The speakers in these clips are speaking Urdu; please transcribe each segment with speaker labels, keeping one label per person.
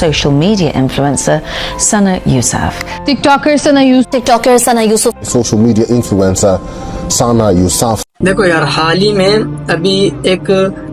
Speaker 1: social media influencer Sana Yusuf.
Speaker 2: TikToker Sana Yusuf.
Speaker 3: social media influencer Sana Yusuf.
Speaker 4: دیکھو یار، حال ہی میں ابھی ایک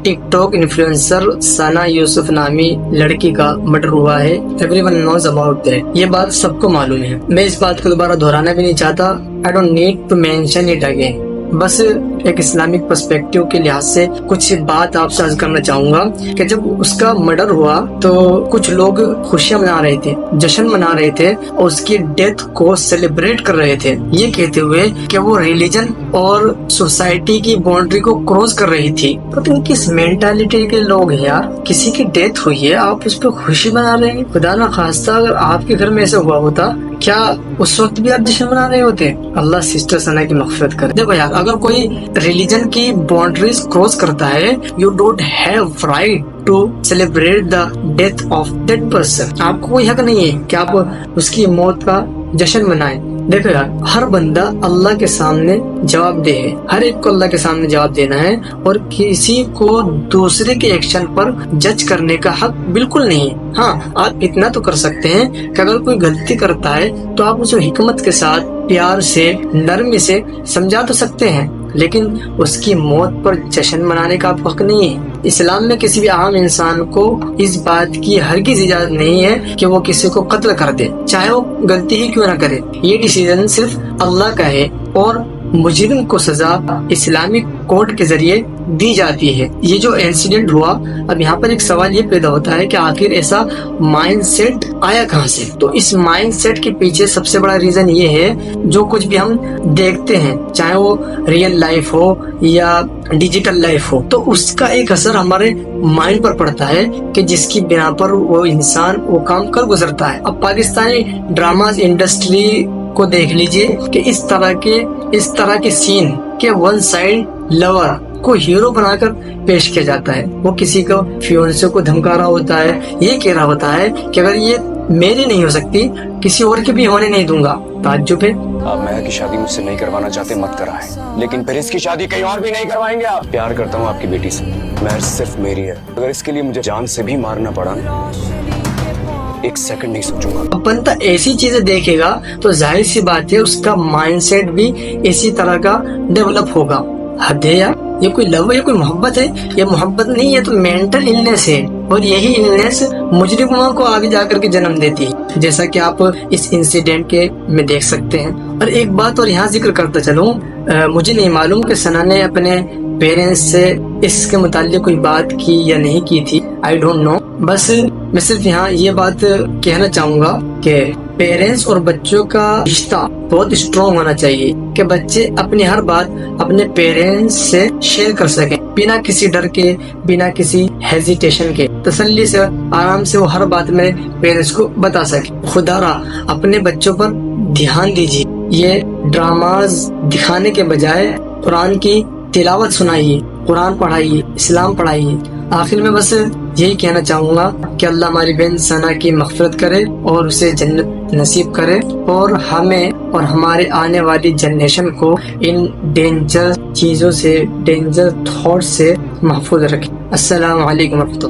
Speaker 4: ٹک ٹاک انفلوئنسر سانا یوسف نامی لڑکی کا مرڈر ہوا ہے. Every one knows about that. یہ بات سب کو معلوم ہے، میں اس بات کو دوبارہ دہرانا بھی نہیں چاہتا. I don't need to mention it again. بس ایک اسلامک پرسپیکٹیو کے لحاظ سے کچھ بات آپ سے عرض کرنا چاہوں گا کہ جب اس کا مرڈر ہوا تو کچھ لوگ خوشیاں منا رہے تھے، جشن منا رہے تھے اور اس کی ڈیتھ کو سیلیبریٹ کر رہے تھے، یہ کہتے ہوئے کہ وہ ریلیجن اور سوسائٹی کی باؤنڈری کو کراس کر رہی تھی. پتہ نہیں کس مینٹالٹی کے لوگ ہیں یار. کسی کی ڈیتھ ہوئی ہے، آپ اس پہ خوشی منا رہے ہیں. خدا نہ خواستہ اگر آپ کے گھر میں ایسا ہوا ہوتا، کیا اس وقت بھی آپ جشن منا رہے ہوتے؟ اللہ سسٹر سنا کی مغفرت کرے. دیکھو یار، اگر کوئی ریلیجن کی باؤنڈریز کراس کرتا ہے، you don't have right to celebrate the death of that person. آپ کو کوئی حق نہیں ہے کہ آپ اس کی موت کا جشن منائیں. دیکھو یار، ہر بندہ اللہ کے سامنے جواب دہ ہے. ہر ایک کو اللہ کے سامنے جواب دینا ہے اور کسی کو دوسرے کے ایکشن پر جج کرنے کا حق بالکل نہیں ہے. ہاں، آپ اتنا تو کر سکتے ہیں کہ اگر کوئی غلطی کرتا ہے تو آپ اسے حکمت کے ساتھ، پیار سے، نرمی سے سمجھا تو سکتے ہیں، لیکن اس کی موت پر جشن منانے کا آپ حق نہیں ہے. اسلام میں کسی بھی عام انسان کو اس بات کی ہرگز اجازت نہیں ہے کہ وہ کسی کو قتل کر دے، چاہے وہ غلطی ہی کیوں نہ کرے. یہ ڈیسیژن صرف اللہ کا ہے اور مجرم کو سزا اسلامک کورٹ کے ذریعے دی جاتی ہے. یہ جو انسیڈنٹ ہوا، اب یہاں پر ایک سوال یہ پیدا ہوتا ہے کہ آخر ایسا مائنڈ سیٹ آیا کہاں سے؟ تو اس مائنڈ سیٹ کے پیچھے سب سے بڑا ریزن یہ ہے، جو کچھ بھی ہم دیکھتے ہیں، چاہے وہ ریئل لائف ہو یا ڈیجیٹل لائف ہو، تو اس کا ایک اثر ہمارے مائنڈ پر پڑتا ہے کہ جس کی بنا پر وہ انسان وہ کام کر گزرتا ہے. اب پاکستانی ڈراماز انڈسٹری کو دیکھ لیجئے کہ اس طرح کے سین کہ ون سائڈ لور کو ہیرو بنا کر پیش کیا جاتا ہے. وہ کسی کو فیونسے کو دھمکا رہا ہوتا ہے، یہ کہہ رہا ہوتا ہے کہ اگر یہ میری نہیں ہو سکتی کسی اور کی بھی ہونے نہیں دوں گا. تعجب ہے.
Speaker 5: آپ مہر کی شادی مجھ سے نہیں کروانا چاہتے مت کرائیں، لیکن پھر اس کی شادی کہیں اور بھی نہیں کروائیں گے. آپ پیار کرتا ہوں آپ کی بیٹی سے، مہر صرف میری ہے. اگر اس کے لیے مجھے جان سے بھی مارنا پڑا ایک سیکنڈ نہیں سوچوں گا.
Speaker 4: بندہ ایسی چیزیں دیکھے گا تو ظاہر سی بات ہے اس کا مائنڈ سیٹ بھی اسی طرح کا ڈیولپ ہوگا. حد ہے یار. یہ کوئی لو ہے، یہ کوئی محبت ہے؟ یہ محبت نہیں ہے تو مینٹل النس ہے، اور یہی النس مجرموں کو آگے جا کر کے جنم دیتی ہے، جیسا کہ آپ اس انسیڈنٹ کے میں دیکھ سکتے ہیں. اور ایک بات اور یہاں ذکر کرتا چلوں، مجھے نہیں معلوم کہ سنا نے اپنے پیرنٹس سے اس کے متعلق کوئی بات کی یا نہیں کی تھی، آئی ڈونٹ نو. بس میں صرف یہاں یہ بات کہنا چاہوں گا کہ پیرنٹس اور بچوں کا رشتہ بہت اسٹرانگ ہونا چاہیے کہ بچے اپنی ہر بات اپنے پیرنٹس سے شیئر کر سکیں، بنا کسی ڈر کے، بنا کسی ہیزیٹیشن کے، تسلی سے، آرام سے وہ ہر بات میں پیرنٹس کو بتا سکیں. خدا را اپنے بچوں پر دھیان دیجیے. یہ ڈراماز دکھانے کے بجائے قرآن کی تلاوت سنائیے، قرآن پڑھائیے، اسلام پڑھائیے. آخر میں بس یہی کہنا چاہوں گا کہ اللہ ہماری بہن سنا کی مغفرت کرے اور اسے جنت نصیب کرے، اور ہمیں اور ہمارے آنے والی جنریشن کو ان ڈینجر چیزوں سے، ڈینجر تھاٹ سے محفوظ رکھے. السلام علیکم ورحمۃ اللہ.